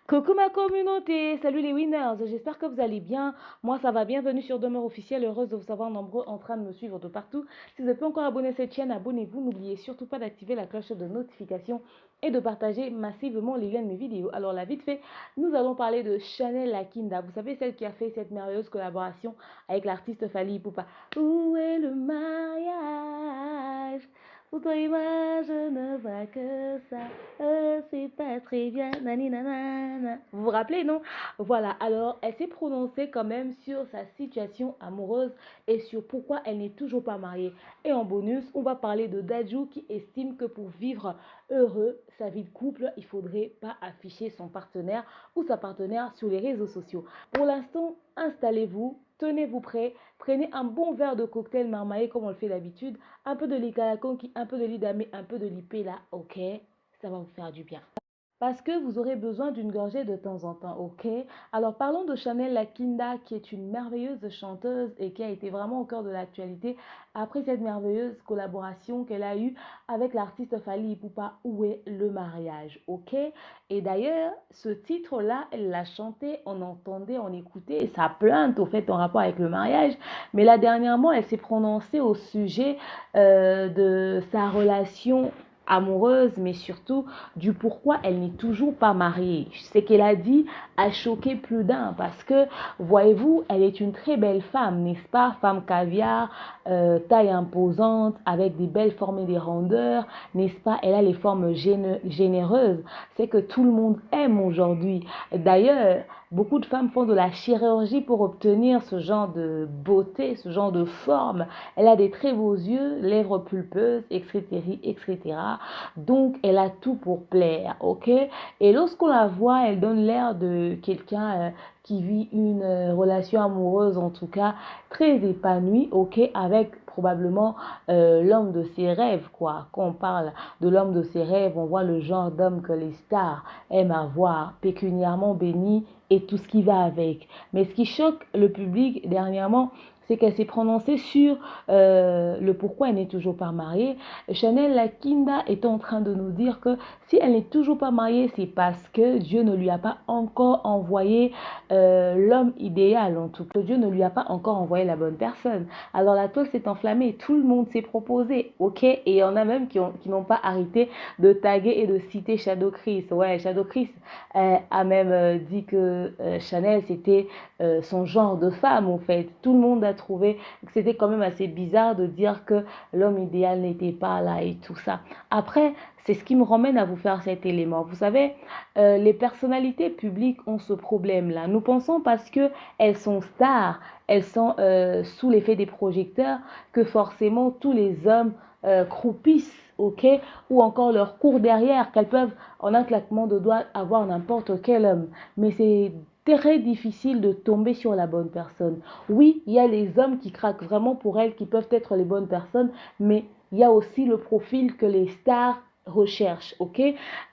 Coucou ma communauté, salut les winners, j'espère que vous allez bien. Moi ça va, bienvenue sur Demeure Officielle, heureuse de vous savoir nombreux en train de me suivre de partout. Si vous n'êtes pas encore abonné à cette chaîne, abonnez-vous, n'oubliez surtout pas d'activer la cloche de notification et de partager massivement les liens de mes vidéos. Alors là vite fait, nous allons parler de Chanel Lakinda, vous savez celle qui a fait cette merveilleuse collaboration avec l'artiste Fally Ipupa. Où est le mariage? Pour toi et moi, je ne vois que ça. C'est pas très bien. Nani nanana. Vous vous rappelez, non? Voilà. Alors, elle s'est prononcée quand même sur sa situation amoureuse et sur pourquoi elle n'est toujours pas mariée. Et en bonus, on va parler de Dadju qui estime que pour vivre heureux sa vie de couple, il faudrait pas afficher son partenaire ou sa partenaire sur les réseaux sociaux. Pour l'instant, installez-vous, tenez-vous prêts, prenez un bon verre de cocktail marmaillé comme on le fait d'habitude, un peu de likalakon, un peu de lidamé, un peu de lipé là, ok, ça va vous faire du bien. Parce que vous aurez besoin d'une gorgée de temps en temps, ok? Alors parlons de Chanel Lakinda, qui est une merveilleuse chanteuse et qui a été vraiment au cœur de l'actualité après cette merveilleuse collaboration qu'elle a eue avec l'artiste Fally Ipupa, Où est le mariage, ok? Et d'ailleurs, ce titre-là, elle l'a chanté, on entendait, on écoutait sa plainte au fait en rapport avec le mariage, mais là dernièrement, elle s'est prononcée au sujet de sa relation amoureuse, mais surtout du pourquoi elle n'est toujours pas mariée. Ce qu'elle a dit a choqué plus d'un parce que, voyez-vous, elle est une très belle femme, n'est-ce pas? Femme caviar, taille imposante, avec des belles formes et des rondeurs, n'est-ce pas? Elle a les formes généreuses. C'est que tout le monde aime aujourd'hui. D'ailleurs, beaucoup de femmes font de la chirurgie pour obtenir ce genre de beauté, ce genre de forme. Elle a des très beaux yeux, lèvres pulpeuses, etc., etc. Donc, elle a tout pour plaire, ok? Et lorsqu'on la voit, elle donne l'air de quelqu'un qui vit une relation amoureuse, en tout cas, très épanouie, ok? Avec probablement l'homme de ses rêves, quoi. Quand on parle de l'homme de ses rêves, on voit le genre d'homme que les stars aiment avoir, pécuniairement béni et tout ce qui va avec. Mais ce qui choque le public dernièrement, c'est qu'elle s'est prononcée sur le pourquoi elle n'est toujours pas mariée. Chanel Lakinda est en train de nous dire que si elle n'est toujours pas mariée, c'est parce que Dieu ne lui a pas encore envoyé l'homme idéal, en tout cas. Dieu ne lui a pas encore envoyé la bonne personne. Alors la toile s'est enflammée, tout le monde s'est proposé, ok? Et il y en a même qui n'ont pas arrêté de taguer et de citer Shadow Chris. Ouais, Shadow Chris a même dit que Chanel c'était son genre de femme, en fait. Tout le monde a trouvé que c'était quand même assez bizarre de dire que l'homme idéal n'était pas là et tout ça. Après, c'est ce qui me ramène à vous faire cet élément. Vous savez, les personnalités publiques ont ce problème-là. Nous pensons parce qu'elles sont stars, elles sont sous l'effet des projecteurs, que forcément tous les hommes croupissent, ok, ou encore leur courent derrière, qu'elles peuvent en un claquement de doigts avoir n'importe quel homme. Mais c'est très difficile de tomber sur la bonne personne. Oui, il y a les hommes qui craquent vraiment pour elles, qui peuvent être les bonnes personnes, mais il y a aussi le profil que les stars recherchent, ok?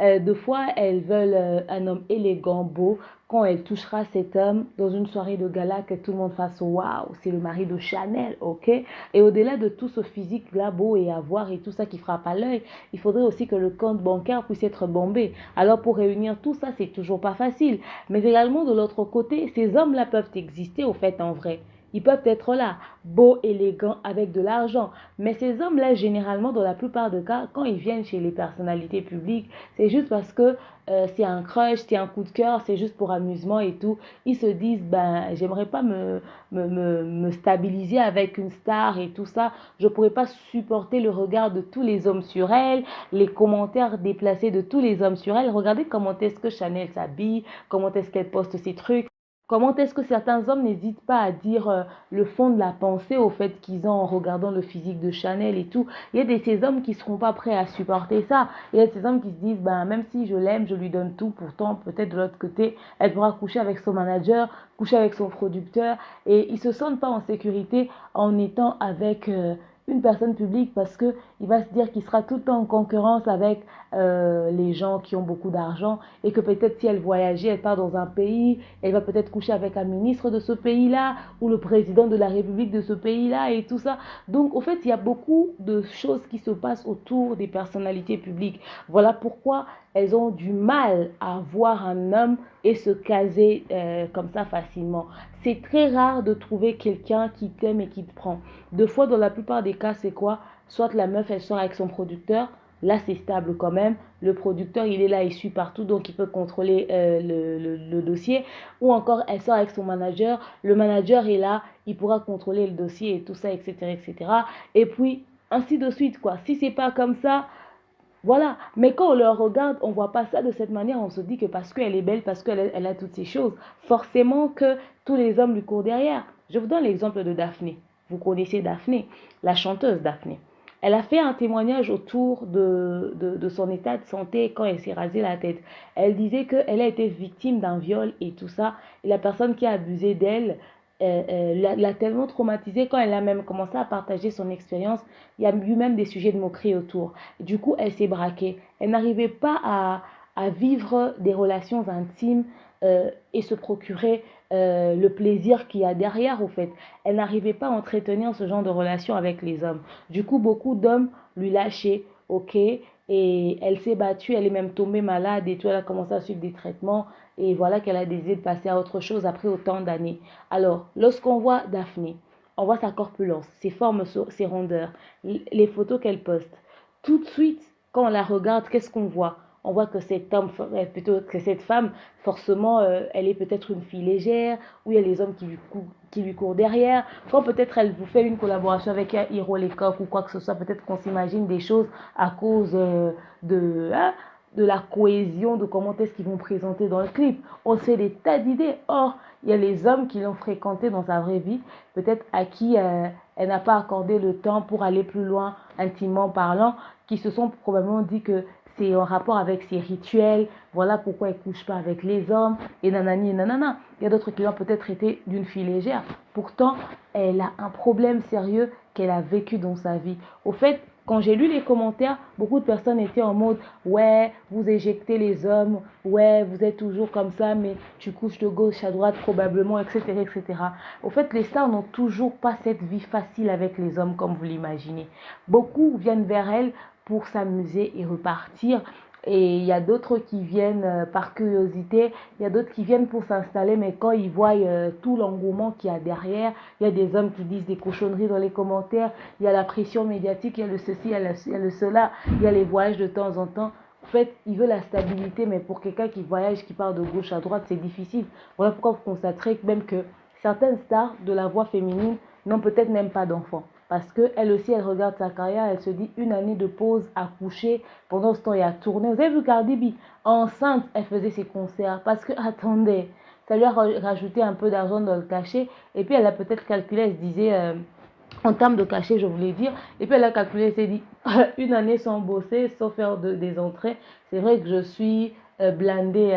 Deux fois, elles veulent un homme élégant, beau. Quand elle touchera cet homme dans une soirée de gala, que tout le monde fasse waouh, c'est le mari de Chanel, ok? Et au-delà de tout ce physique-là, beau et à voir et tout ça qui frappe à l'œil, il faudrait aussi que le compte bancaire puisse être bombé. Alors pour réunir tout ça, c'est toujours pas facile. Mais également de l'autre côté, ces hommes-là peuvent exister au fait en vrai. Ils peuvent être là, beaux, élégants, avec de l'argent. Mais ces hommes-là, généralement, dans la plupart des cas, quand ils viennent chez les personnalités publiques, c'est juste parce que c'est un crush, c'est un coup de cœur, c'est juste pour amusement et tout. Ils se disent, ben, j'aimerais pas me stabiliser avec une star et tout ça. Je pourrais pas supporter le regard de tous les hommes sur elle, les commentaires déplacés de tous les hommes sur elle. Regardez comment est-ce que Chanel s'habille, comment est-ce qu'elle poste ses trucs. Comment est-ce que certains hommes n'hésitent pas à dire le fond de la pensée au fait qu'ils ont en regardant le physique de Chanel et tout. Il y a ces hommes qui ne seront pas prêts à supporter ça. Il y a ces hommes qui se disent, ben, même si je l'aime, je lui donne tout. Pourtant, peut-être de l'autre côté, elle pourra coucher avec son manager, coucher avec son producteur. Et ils ne se sentent pas en sécurité en étant avec une personne publique parce que il va se dire qu'il sera tout le temps en concurrence avec les gens qui ont beaucoup d'argent et que peut-être si elle voyageait, elle part dans un pays, elle va peut-être coucher avec un ministre de ce pays-là ou le président de la République de ce pays-là et tout ça. Donc, au fait, il y a beaucoup de choses qui se passent autour des personnalités publiques. Voilà pourquoi elles ont du mal à voir un homme et se caser comme ça facilement. C'est très rare de trouver quelqu'un qui t'aime et qui te prend. Deux fois, dans la plupart des cas, c'est quoi? Soit la meuf, elle sort avec son producteur. Là, c'est stable quand même. Le producteur, il est là, il suit partout, donc il peut contrôler le dossier. Ou encore, elle sort avec son manager. Le manager est là, il pourra contrôler le dossier et tout ça, etc., etc. Et puis, ainsi de suite, quoi. Si c'est pas comme ça, voilà, mais quand on le regarde, on ne voit pas ça de cette manière. On se dit que parce qu'elle est belle, parce qu'elle a toutes ces choses, forcément que tous les hommes lui courent derrière. Je vous donne l'exemple de Daphné. Vous connaissez Daphné, la chanteuse Daphné. Elle a fait un témoignage autour de son état de santé quand elle s'est rasé la tête. Elle disait qu'elle a été victime d'un viol et tout ça. Et la personne qui a abusé d'elle l'a tellement traumatisée quand elle a même commencé à partager son expérience. Il y a eu même des sujets de moquerie autour. Du coup, elle s'est braquée. Elle n'arrivait pas à vivre des relations intimes et se procurer le plaisir qu'il y a derrière, au fait. Elle n'arrivait pas à entretenir ce genre de relation avec les hommes. Du coup, beaucoup d'hommes lui lâchaient, ok, et elle s'est battue, elle est même tombée malade et tout, elle a commencé à suivre des traitements et voilà qu'elle a décidé de passer à autre chose après autant d'années. Alors, lorsqu'on voit Daphné, on voit sa corpulence, ses formes, ses rondeurs, les photos qu'elle poste. Tout de suite, quand on la regarde, qu'est-ce qu'on voit? On voit que cet homme, plutôt que cette femme, forcément, elle est peut-être une fille légère, ou il y a les hommes qui lui courent derrière. Quand peut-être elle vous fait une collaboration avec un Hiro Lecoq ou quoi que ce soit, peut-être qu'on s'imagine des choses à cause de la cohésion, de comment est-ce qu'ils vont présenter dans le clip. On sait des tas d'idées. Or, il y a les hommes qui l'ont fréquenté dans sa vraie vie, peut-être à qui elle n'a pas accordé le temps pour aller plus loin, intimement parlant, qui se sont probablement dit que c'est en rapport avec ses rituels, voilà pourquoi elle ne couche pas avec les hommes, et nanani et nanana. Il y a d'autres qui ont peut-être été d'une fille légère. Pourtant, elle a un problème sérieux qu'elle a vécu dans sa vie. Au fait, quand j'ai lu les commentaires, beaucoup de personnes étaient en mode ouais, vous éjectez les hommes, ouais, vous êtes toujours comme ça, mais tu couches de gauche à droite probablement, etc., etc. Au fait, les stars n'ont toujours pas cette vie facile avec les hommes comme vous l'imaginez. Beaucoup viennent vers elles pour s'amuser et repartir. Et il y a d'autres qui viennent par curiosité, il y a d'autres qui viennent pour s'installer, mais quand ils voient tout l'engouement qu'il y a derrière, il y a des hommes qui disent des cochonneries dans les commentaires, il y a la pression médiatique, il y a le ceci, il y a le cela, il y a les voyages de temps en temps. En fait, il veut la stabilité, mais pour quelqu'un qui voyage, qui part de gauche à droite, c'est difficile. Voilà pourquoi vous constaterez même que certaines stars de la voix féminine n'ont peut-être même pas d'enfants. Parce qu'elle aussi, elle regarde sa carrière, elle se dit une année de pause à coucher. Pendant ce temps, il y a tourné. Vous avez vu Cardi B, enceinte, elle faisait ses concerts. Parce que, attendez, ça lui a rajouté un peu d'argent dans le cachet. Et puis, elle a peut-être calculé, elle se disait, en termes de cachet, je voulais dire. Et puis, elle a calculé, elle s'est dit, une année sans bosser, sans faire des entrées. C'est vrai que je suis blindée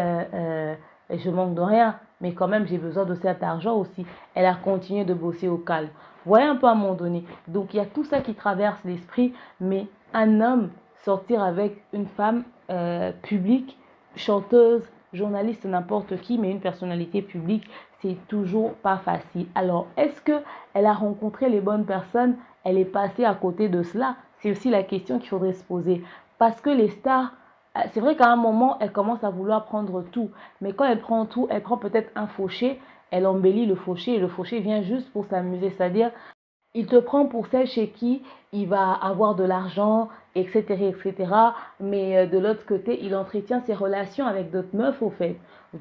et je manque de rien. Mais quand même, j'ai besoin de cet argent aussi. Elle a continué de bosser au calme. Vous voyez un peu à un moment donné. Donc, il y a tout ça qui traverse l'esprit. Mais un homme sortir avec une femme publique, chanteuse, journaliste, n'importe qui, mais une personnalité publique, c'est toujours pas facile. Alors, est-ce que elle a rencontré les bonnes personnes? Elle est passée à côté de cela? C'est aussi la question qu'il faudrait se poser. Parce que les stars, c'est vrai qu'à un moment, elle commence à vouloir prendre tout. Mais quand elle prend tout, elle prend peut-être un fauché, elle embellit le fauché et le fauché vient juste pour s'amuser. C'est-à-dire, il te prend pour celle chez qui il va avoir de l'argent, etc., etc. Mais de l'autre côté, il entretient ses relations avec d'autres meufs, au fait.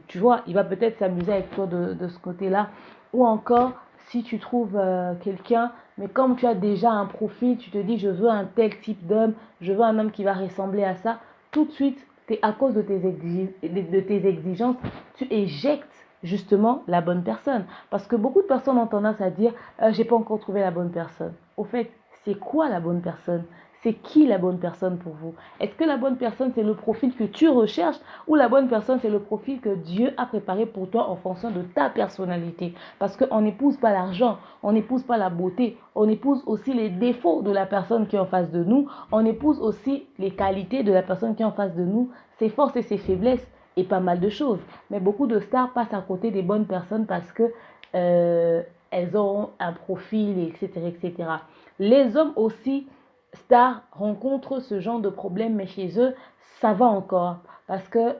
Tu vois, il va peut-être s'amuser avec toi de ce côté-là. Ou encore, si tu trouves quelqu'un, mais comme tu as déjà un profil, tu te dis, je veux un tel type d'homme, je veux un homme qui va ressembler à ça, tout de suite, à cause de tes exigences, tu éjectes justement la bonne personne. Parce que beaucoup de personnes ont tendance à dire j'ai pas encore trouvé la bonne personne. Au fait, c'est quoi la bonne personne? c'est qui la bonne personne pour vous? Est-ce que la bonne personne, c'est le profil que tu recherches ou la bonne personne, c'est le profil que Dieu a préparé pour toi en fonction de ta personnalité? Parce qu'on n'épouse pas l'argent, on n'épouse pas la beauté, on épouse aussi les défauts de la personne qui est en face de nous, on épouse aussi les qualités de la personne qui est en face de nous, ses forces et ses faiblesses et pas mal de choses. Mais beaucoup de stars passent à côté des bonnes personnes parce que elles ont un profil, etc., etc. Les hommes aussi stars rencontrent ce genre de problème, mais chez eux, ça va encore. Parce que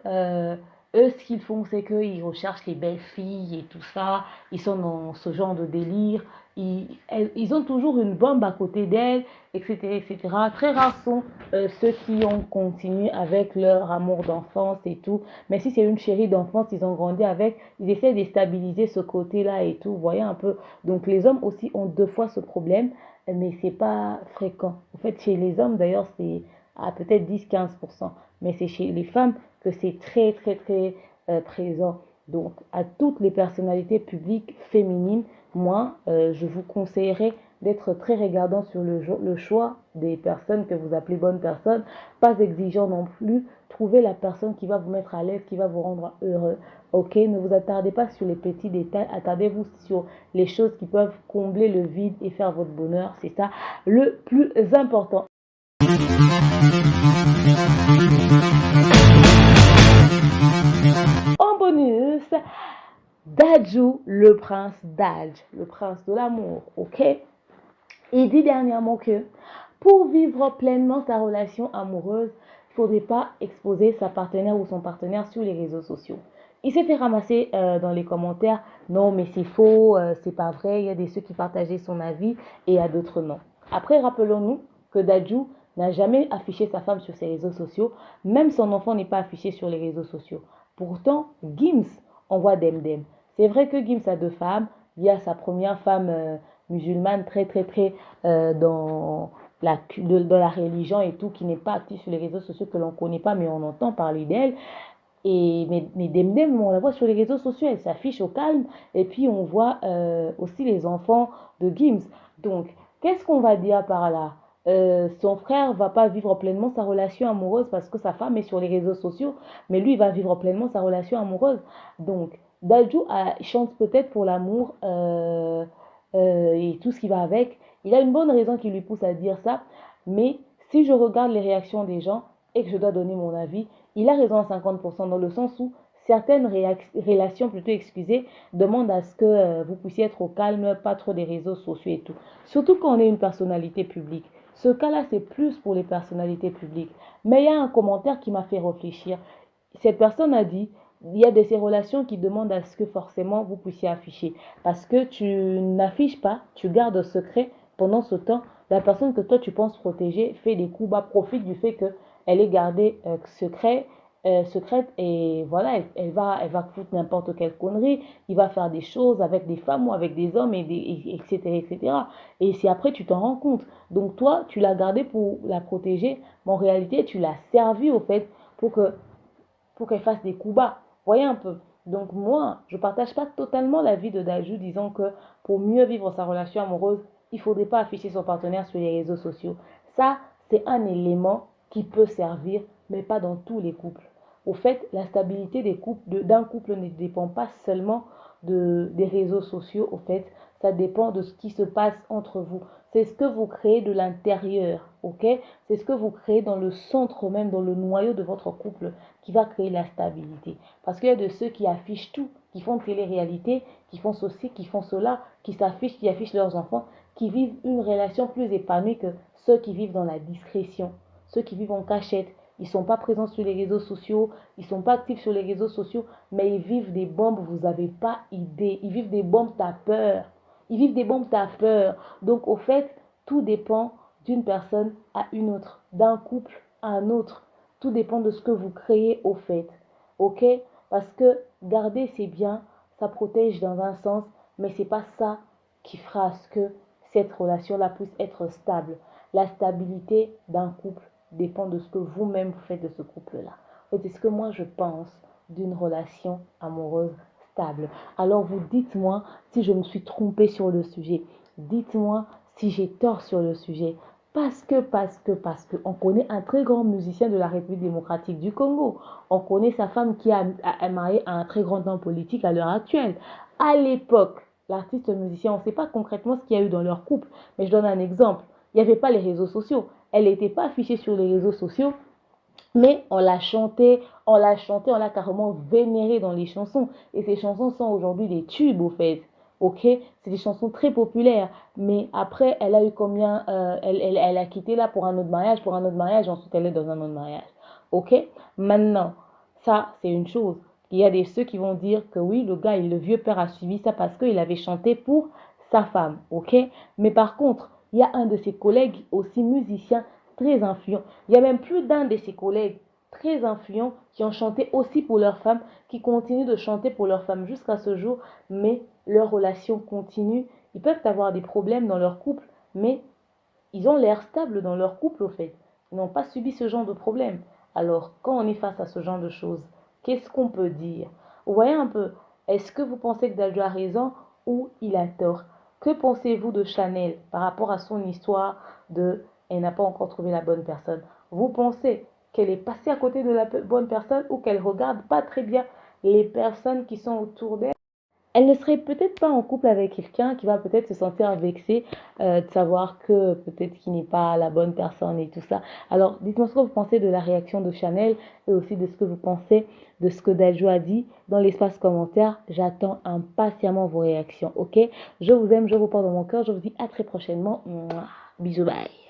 eux, ce qu'ils font, c'est qu'ils recherchent les belles filles et tout ça. Ils sont dans ce genre de délire. Ils ont toujours une bombe à côté d'elles, etc., etc. Très rares sont ceux qui ont continué avec leur amour d'enfance et tout. Mais si c'est une chérie d'enfance, ils ont grandi avec, ils essaient de stabiliser ce côté-là et tout. Vous voyez un peu. Donc les hommes aussi ont deux fois ce problème, mais c'est pas fréquent. En fait, chez les hommes, d'ailleurs, c'est à peut-être 10-15%. Mais c'est chez les femmes que c'est très, très, très présent. Donc, à toutes les personnalités publiques féminines, moi, je vous conseillerais d'être très regardant sur le choix des personnes que vous appelez bonnes personnes, pas exigeant non plus. Trouvez la personne qui va vous mettre à l'aise, qui va vous rendre heureux. Ok, ne vous attardez pas sur les petits détails, attardez-vous sur les choses qui peuvent combler le vide et faire votre bonheur. C'est ça le plus important. En bonus, Dadju, le prince d'Alge, le prince de l'amour, ok? Il dit dernièrement que pour vivre pleinement sa relation amoureuse, il ne faudrait pas exposer sa partenaire ou son partenaire sur les réseaux sociaux. Il s'est fait ramasser dans les commentaires, non mais c'est faux, c'est pas vrai, il y a des ceux qui partageaient son avis et il y a d'autres non. Après, rappelons-nous que Dadju n'a jamais affiché sa femme sur ses réseaux sociaux, même son enfant n'est pas affiché sur les réseaux sociaux. Pourtant, Gims envoie Demdem. C'est vrai que Gims a deux femmes, il y a sa première femme musulmane très très très dans la religion et tout, qui n'est pas active sur les réseaux sociaux, que l'on ne connaît pas, mais on entend parler d'elle. Mais Demdem, on la voit sur les réseaux sociaux, elle s'affiche au calme. Et puis on voit aussi les enfants de Gims. Donc, qu'est-ce qu'on va dire par là? Son frère va pas vivre pleinement sa relation amoureuse parce que sa femme est sur les réseaux sociaux, mais lui il va vivre pleinement sa relation amoureuse. Donc, Dadju chante peut-être pour l'amour et tout ce qui va avec. Il a une bonne raison qui lui pousse à dire ça, mais si je regarde les réactions des gens et que je dois donner mon avis, il a raison à 50% dans le sens où certaines relations, plutôt excusées, demandent à ce que vous puissiez être au calme, pas trop des réseaux sociaux et tout. Surtout quand on est une personnalité publique. Ce cas-là, c'est plus pour les personnalités publiques. Mais il y a un commentaire qui m'a fait réfléchir. Cette personne a dit, il y a de ces relations qui demandent à ce que forcément vous puissiez afficher. Parce que tu n'affiches pas, tu gardes secret pendant ce temps. La personne que toi tu penses protéger fait des coups bas, profite du fait qu'elle est gardée secrète et voilà, elle va foutre n'importe quelle connerie. Il va faire des choses avec des femmes ou avec des hommes, etc., etc. Et si après tu t'en rends compte. Donc toi, tu l'as gardée pour la protéger, mais en réalité, tu l'as servi au fait pour que pour qu'elle fasse des coups bas. Voyez un peu. Donc moi, je ne partage pas totalement l'avis de Daju disant que pour mieux vivre sa relation amoureuse, il ne faudrait pas afficher son partenaire sur les réseaux sociaux. Ça, c'est un élément qui peut servir, mais pas dans tous les couples. Au fait, la stabilité d'un couple ne dépend pas seulement des réseaux sociaux. Au fait, ça dépend de ce qui se passe entre vous. C'est ce que vous créez de l'intérieur, ok? C'est ce que vous créez dans le centre même, dans le noyau de votre couple qui va créer la stabilité. Parce qu'il y a de ceux qui affichent tout, qui font télé-réalité, qui font ceci, qui font cela, qui s'affichent, qui affichent leurs enfants, qui vivent une relation plus épanouie que ceux qui vivent dans la discrétion, ceux qui vivent en cachette. Ils ne sont pas présents sur les réseaux sociaux, ils ne sont pas actifs sur les réseaux sociaux, mais ils vivent des bombes, vous n'avez pas idée. Ils vivent des bombes, t'as peur. Ils vivent des bombes, t'as peur. Donc, au fait, tout dépend d'une personne à une autre, d'un couple à un autre. Tout dépend de ce que vous créez au fait. Ok? Parce que garder c'est bien, ça protège dans un sens, mais c'est pas ça qui fera ce que cette relation-là puisse être stable. La stabilité d'un couple dépend de ce que vous-même vous faites de ce couple-là. C'est ce que moi je pense d'une relation amoureuse stable. Alors vous dites-moi si je me suis trompée sur le sujet. Dites-moi si j'ai tort sur le sujet. Parce que on connaît un très grand musicien de la République démocratique du Congo. On connaît sa femme qui est mariée à un très grand homme politique à l'heure actuelle. À l'époque, l'artiste musicien, on ne sait pas concrètement ce qu'il y a eu dans leur couple, mais je donne un exemple. Il n'y avait pas les réseaux sociaux. Elle n'était pas affichée sur les réseaux sociaux, mais on l'a carrément vénérée dans les chansons. Et ces chansons sont aujourd'hui des tubes, au fait. Ok, c'est des chansons très populaires. Mais après, elle a eu combien elle a quitté là pour un autre mariage, ensuite elle est dans un autre mariage. Ok, maintenant, ça, c'est une chose. Il y a ceux qui vont dire que oui, le vieux père a suivi ça parce qu'il avait chanté pour sa femme. Ok, mais par contre, il y a un de ses collègues aussi musicien très influent. Il y a même plus d'un de ses collègues très influents qui ont chanté aussi pour leur femme, qui continuent de chanter pour leur femme jusqu'à ce jour, mais leur relation continue. Ils peuvent avoir des problèmes dans leur couple, mais ils ont l'air stables dans leur couple au fait. Ils n'ont pas subi ce genre de problème. Alors, quand on est face à ce genre de choses, qu'est-ce qu'on peut dire? Vous voyez un peu, est-ce que vous pensez que Dadju a raison ou il a tort? Que pensez-vous de Chanel par rapport à son histoire de elle n'a pas encore trouvé la bonne personne? Vous pensez qu'elle est passée à côté de la bonne personne ou qu'elle regarde pas très bien les personnes qui sont autour d'elle? Elle ne serait peut-être pas en couple avec quelqu'un qui va peut-être se sentir vexé de savoir que peut-être qu'il n'est pas la bonne personne et tout ça. Alors, dites-moi ce que vous pensez de la réaction de Chanel et aussi de ce que vous pensez de ce que Dadju a dit dans l'espace commentaire. J'attends impatiemment vos réactions, ok? Je vous aime, je vous porte dans mon cœur. Je vous dis à très prochainement. Mouah. Bisous, bye.